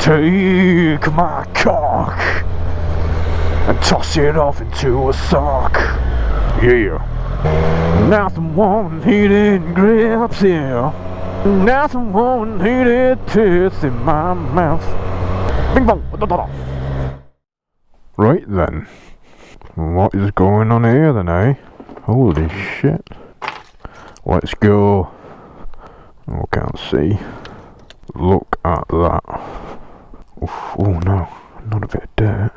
Take my cock and toss it off into a sock. Yeah. Nothing warm, heated grips, yeah. Nothing warm, heated tits in my mouth. Bing bong. Right then. What is going on here then, eh? Holy shit. Let's go. Oh, can't see. Look at that. Oof, oh no, not a bit of dirt.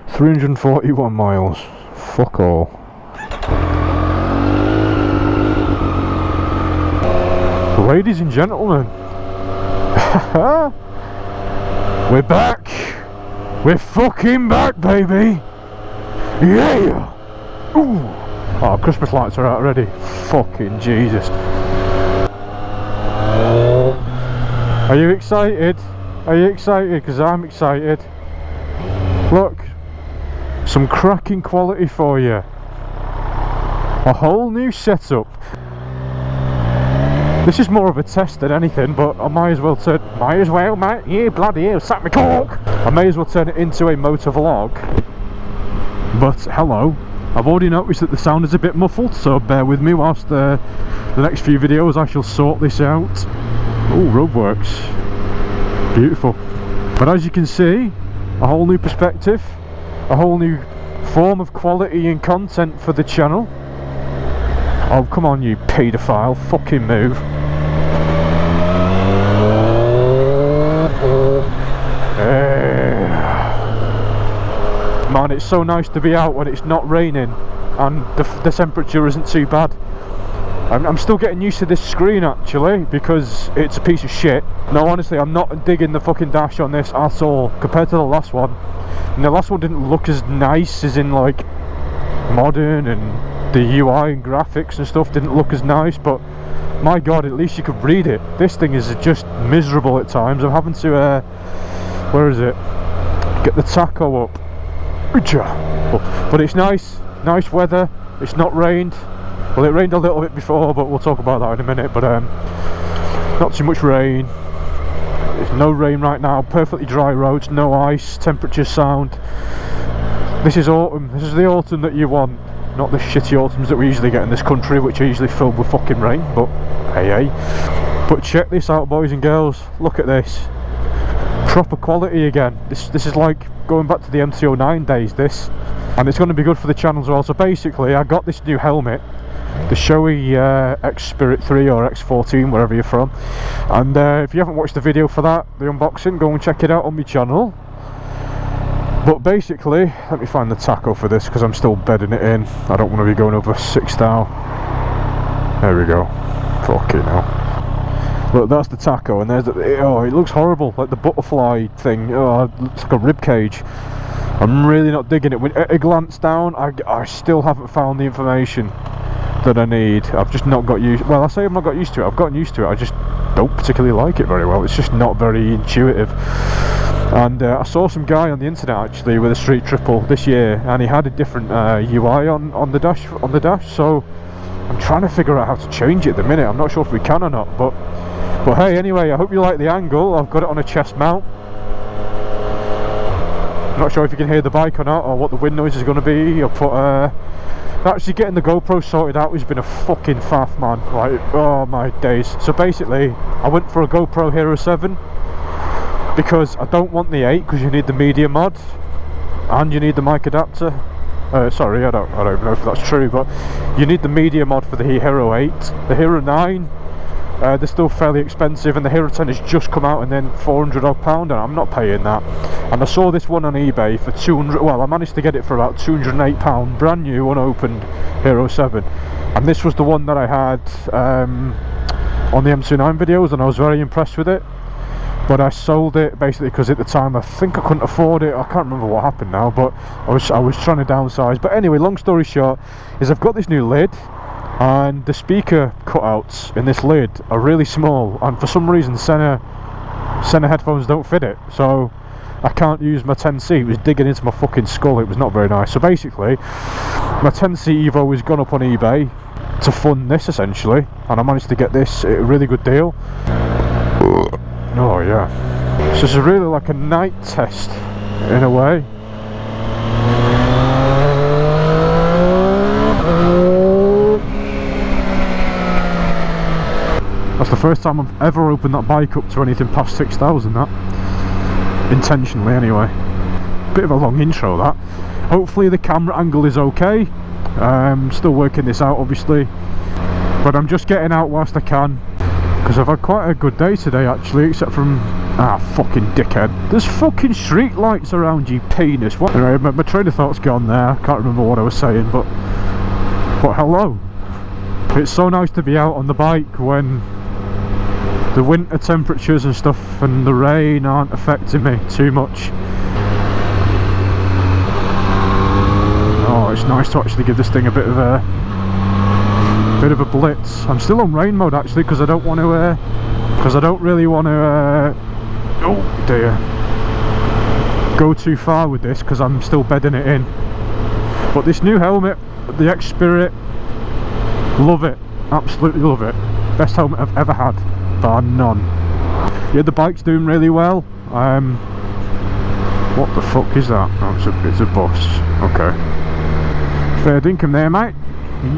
341 miles. Fuck all. Ladies and gentlemen, we're back. We're fucking back, baby. Yeah. Ooh. Oh, Christmas lights are out already. Fucking Jesus. Are you excited? Are you excited? Because I'm excited. Look, some cracking quality for you. A whole new setup. This is more of a test than anything, but I might as well, mate. Yeah, bloody hell, sack me cock. I may as well turn it into a motor vlog. But hello, I've already noticed that the sound is a bit muffled, so bear with me whilst the next few videos I shall sort this out. Oh, roadworks. Beautiful. But as you can see, a whole new perspective, a whole new form of quality and content for the channel. Oh, come on, you paedophile, fucking move. Man, it's so nice to be out when it's not raining and the temperature isn't too bad. I'm still getting used to this screen actually, because it's a piece of shit. No, honestly, I'm not digging the fucking dash on this at all compared to the last one. And the last one didn't look as nice, as in like modern, and the UI and graphics and stuff didn't look as nice, but my god, at least you could read it. This thing is just miserable at times. I'm having to where is it, get the tacho up. But it's nice weather. It's not rained. Well, it rained a little bit before, but we'll talk about that in a minute. But not too much rain. There's no rain right now. Perfectly dry roads, no ice, temperature sound. This is autumn. This is the autumn that you want, not the shitty autumns that we usually get in this country, which are usually filled with fucking rain. But hey. But check this out, boys and girls. Look at this. Proper quality again. This is like going back to the MT09 days, this. And it's going to be good for the channel as well. So basically, I got this new helmet, the Shoei X Spirit 3 or X14, wherever you're from. And if you haven't watched the video for that, the unboxing, go and check it out on my channel. But basically, let me find the tacho for this, because I'm still bedding it in. I don't want to be going over 6 now. There we go. Fucking hell. Look, that's the tacho, and there's the, oh, it looks horrible, like the butterfly thing. Oh, it looks like a rib cage. I'm really not digging it. When at a glance down, I still haven't found the information that I need. I've just not got used. Well, I say I've not got used to it. I've gotten used to it. I just don't particularly like it very well. It's just not very intuitive. And I saw some guy on the internet actually with a Street Triple this year, and he had a different UI on the dash. So I'm trying to figure out how to change it at the minute. I'm not sure if we can or not. But hey, anyway, I hope you like the angle. I've got it on a chest mount. I'm not sure if you can hear the bike or not, or what the wind noise is going to be. Actually getting the GoPro sorted out has been a fucking faff, man. Like, oh my days. So basically, I went for a GoPro Hero 7 because I don't want the 8, because you need the media mod and you need the mic adapter. Sorry, I don't know if that's true, but you need the media mod for the Hero 8. The Hero 9, they're still fairly expensive, and the Hero 10 has just come out, and then £400 odd, and I'm not paying that. And I saw this one on eBay for 200. Well, I managed to get it for about £208, brand new, unopened Hero 7. And this was the one that I had on the M29 videos, and I was very impressed with it. But I sold it basically because at the time I think I couldn't afford it. I can't remember what happened now, but I was trying to downsize. But anyway, long story short is I've got this new lid, and the speaker cutouts in this lid are really small, and for some reason Sena headphones don't fit it, so I can't use my 10C. It was digging into my fucking skull. It was not very nice. So basically my 10C Evo has gone up on eBay to fund this essentially, and I managed to get this at a really good deal. Oh yeah. So this is really like a night test in a way. That's the first time I've ever opened that bike up to anything past 6,000, that. Intentionally anyway. Bit of a long intro, that. Hopefully the camera angle is okay. Still working this out obviously, but I'm just getting out whilst I can, because I've had quite a good day today actually, except from fucking dickhead. There's fucking street lights around you, penis. What? Anyway, my train of thought's gone there. I can't remember what I was saying, but hello. It's so nice to be out on the bike when the winter temperatures and stuff and the rain aren't affecting me too much. Oh, it's nice to actually give this thing a bit of a blitz. I'm still on rain mode actually, because I don't want to really want to oh dear, go too far with this, because I'm still bedding it in. But this new helmet, the X Spirit, love it, absolutely love it. Best helmet I've ever had, bar none. Yeah, the bike's doing really well. What the fuck is that? Oh, it's a bus. Okay. Fair dinkum there, mate.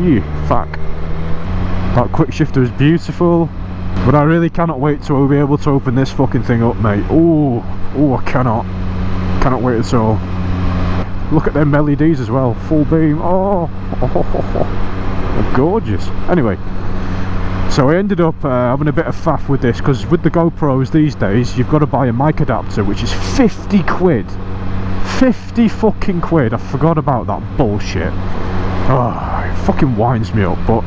Yeah, fuck. That quick shifter is beautiful, but I really cannot wait to be able to open this fucking thing up, mate. Oh, I cannot wait at all. Look at them LEDs as well, full beam. Oh, gorgeous. Anyway, so I ended up having a bit of faff with this, because with the GoPros these days you've got to buy a mic adapter, which is 50 quid. 50 fucking quid. I forgot about that bullshit. Oh, it fucking winds me up. But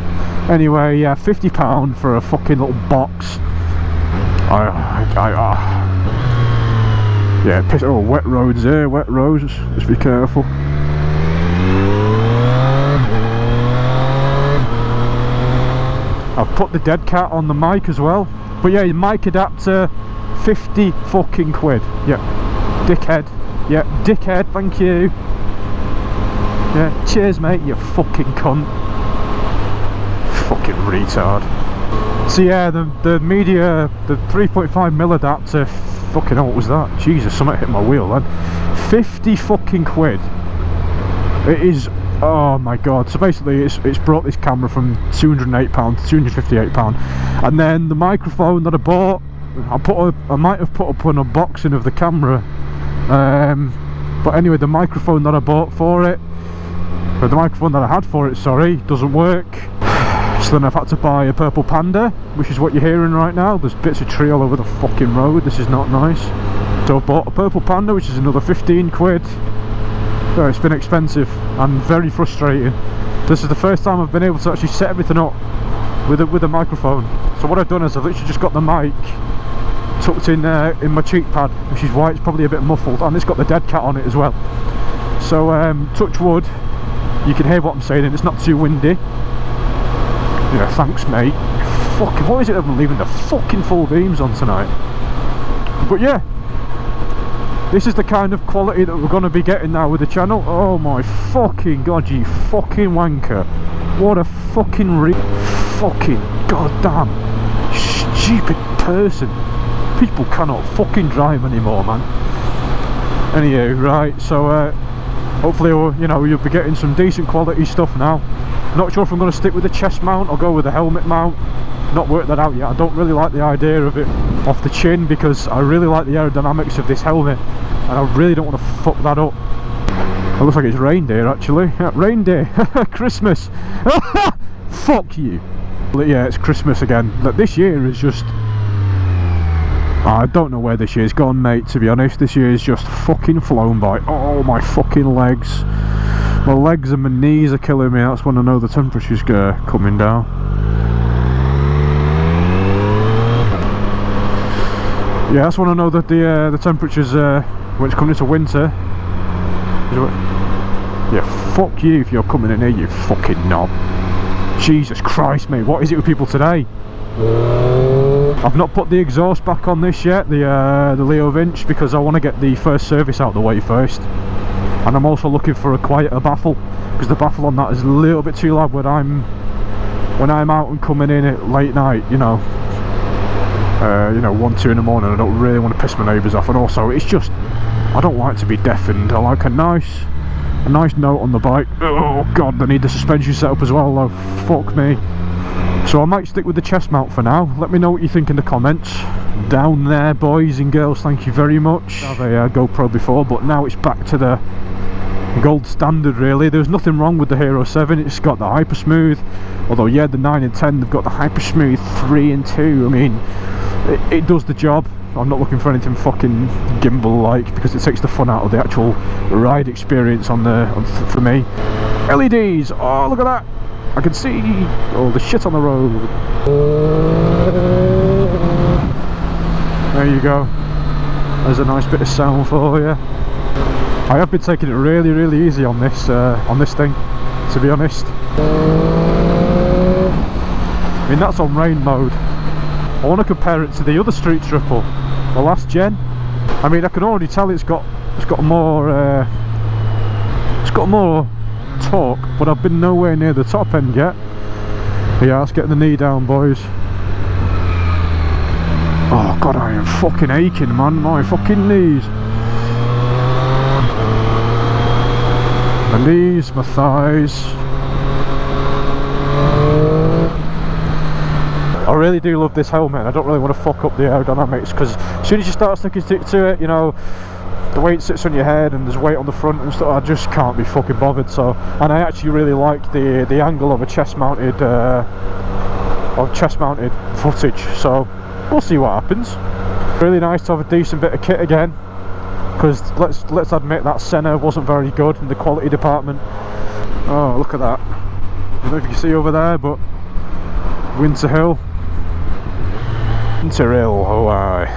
anyway, yeah, £50 for a fucking little box. Yeah, piss. Oh, wet roads here, wet roads. Just be careful. I've put the dead cat on the mic as well. But yeah, mic adapter, 50 fucking quid. Yeah, dickhead. Yeah, dickhead, thank you. Yeah, cheers mate, you fucking cunt. Fucking retard. So yeah, the media, the 3.5mm adapter, fucking hell, what was that? Jesus, something hit my wheel then. 50 fucking quid. It is, oh my god. So basically it's brought this camera from £208 to £258. And then the microphone that I bought, I might have put up an unboxing of the camera. But anyway, the microphone that I bought for it, or the microphone that I had for it, sorry, doesn't work. So then I've had to buy a Purple Panda, which is what you're hearing right now. There's bits of tree all over the fucking road. This is not nice. So I bought a Purple Panda, which is another 15 quid. So it's been expensive and very frustrating. This is the first time I've been able to actually set everything up with a microphone. So what I've done is I've literally just got the mic tucked in my cheek pad, which is why it's probably a bit muffled, and it's got the dead cat on it as well. So touch wood, you can hear what I'm saying and it's not too windy. Yeah, thanks mate. Fucking, what is it I'm leaving the fucking full beams on tonight? But yeah, this is the kind of quality that we're going to be getting now with the channel. Oh my fucking god, you fucking wanker. What a fucking fucking goddamn stupid person. People cannot fucking drive anymore, man. Anyway, right, so hopefully, you know, you'll be getting some decent quality stuff now. Not sure if I'm going to stick with the chest mount or go with the helmet mount. Not worked that out yet. I don't really like the idea of it off the chin, because I really like the aerodynamics of this helmet and I really don't want to fuck that up. It looks like it's reindeer actually. Yeah, reindeer. Christmas. Fuck you. But yeah, it's Christmas again. Like, this year is just, I don't know where this year's gone, mate, to be honest. This year's just fucking flown by. Oh, my fucking legs. My legs and my knees are killing me. That's when I know the temperature's coming down. Yeah, that's when I know that the temperature's, when it's coming into winter. Yeah, fuck you if you're coming in here, you fucking knob. Jesus Christ, mate, what is it with people today? I've not put the exhaust back on this yet, the Leo Vinch, because I want to get the first service out of the way first. And I'm also looking for a quieter baffle, because the baffle on that is a little bit too loud when I'm out and coming in at late night, you know. You know, 1, 2 in the morning. I don't really want to piss my neighbours off, and also it's just, I don't like to be deafened. I like a nice note on the bike. Oh god, I need the suspension set up as well though, fuck me. So I might stick with the chest mount for now. Let me know what you think in the comments down there, boys and girls. Thank you very much. I have a GoPro before, but now it's back to the gold standard really. There's nothing wrong with the Hero 7, it's got the hyper smooth, although yeah, the 9 and 10 they've got the hyper smooth 3 and 2. I mean, it does the job. I'm not looking for anything fucking gimbal like, because it takes the fun out of the actual ride experience for me. LEDs, oh look at that, I can see all the shit on the road. There you go, there's a nice bit of sound for you. I have been taking it really easy on this thing, to be honest. I mean, that's on rain mode. I want to compare it to the other Street Triple, the last gen. I mean, I can already tell it's got more torque, but I've been nowhere near the top end yet. But yeah, let's get the knee down, boys. Oh god, I am fucking aching, man, my fucking knees. My knees, my thighs. I really do love this helmet. I don't really want to fuck up the aerodynamics, because as soon as you start sticking to it, you know, the way it sits on your head and there's weight on the front and stuff, I just can't be fucking bothered. So, and I actually really like the angle of a chest-mounted footage. So we'll see what happens. Really nice to have a decent bit of kit again, because let's admit that Senna wasn't very good in the quality department. Oh, look at that. I don't know if you can see over there, but Winter Hill, oh aye.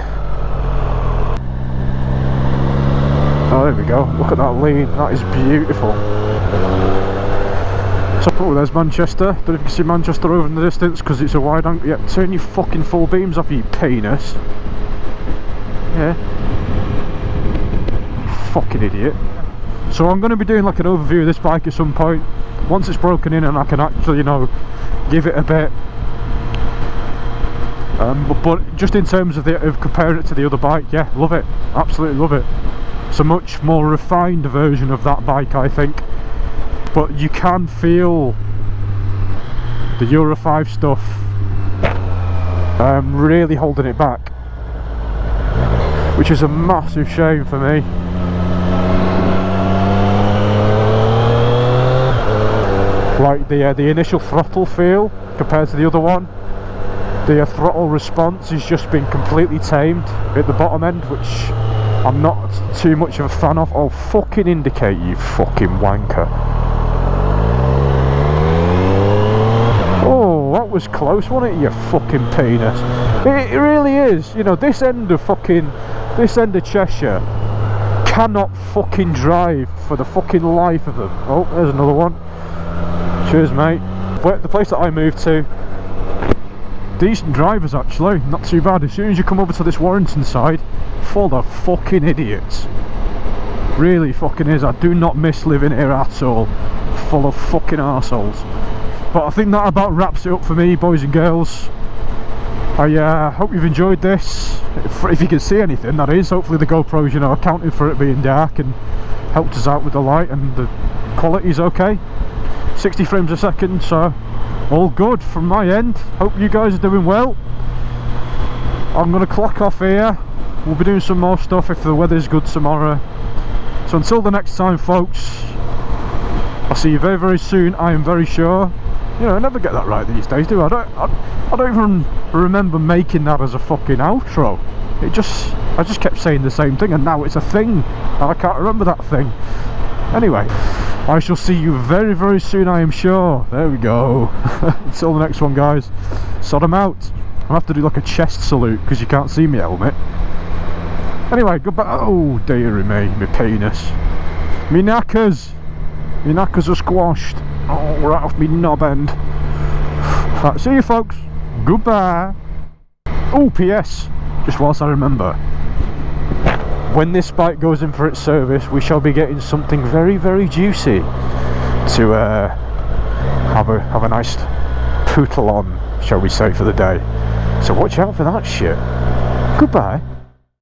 Oh, there we go, look at that lean, that is beautiful. So, oh, there's Manchester. Don't know if you can see Manchester over in the distance, because it's a wide angle. Yeah, turn your fucking full beams off, you penis. Yeah, fucking idiot. So I'm going to be doing like an overview of this bike at some point, once it's broken in and I can actually, you know, give it a bit. But just in terms of comparing it to the other bike, yeah, love it, absolutely love it. It's a much more refined version of that bike, I think, but you can feel the Euro 5 stuff really holding it back, which is a massive shame for me. Like the initial throttle feel compared to the other one, the throttle response has just been completely tamed at the bottom end, which I'm not too much of a fan of. Oh, fucking indicate, you fucking wanker. Oh, that was close, wasn't it, you fucking penis? It really is. You know, this end of Cheshire cannot fucking drive for the fucking life of them. Oh, there's another one. Cheers, mate. But the place that I moved to, decent drivers actually, not too bad. As soon as you come over to this Warrington side, full of fucking idiots. Really fucking is. I do not miss living here at all. Full of fucking arseholes. But I think that about wraps it up for me, boys and girls. I hope you've enjoyed this. If you can see anything, that is. Hopefully the GoPro's, you know, accounted for it being dark and helped us out with the light, and the quality's okay. 60 frames a second, so all good from my end. Hope you guys are doing well. I'm going to clock off here. We'll be doing some more stuff if the weather's good tomorrow. So until the next time, folks, I'll see you very, very soon, I am very sure. You know, I never get that right these days, do I? I don't even remember making that as a fucking outro. I just kept saying the same thing, and now it's a thing, and I can't remember that thing. Anyway, I shall see you very, very soon, I am sure. There we go. Until the next one, guys. Sod 'em out. I'll have to do like a chest salute, because you can't see me helmet. Anyway, goodbye. Oh, dearie me, my penis. Me knackers. Me knackers are squashed. Oh, right off me knob end. Right, see you, folks. Goodbye. Oh, PS. Just whilst I remember. When this bike goes in for its service, we shall be getting something very, very juicy to have a nice poodle on, shall we say, for the day. So watch out for that shit. Goodbye.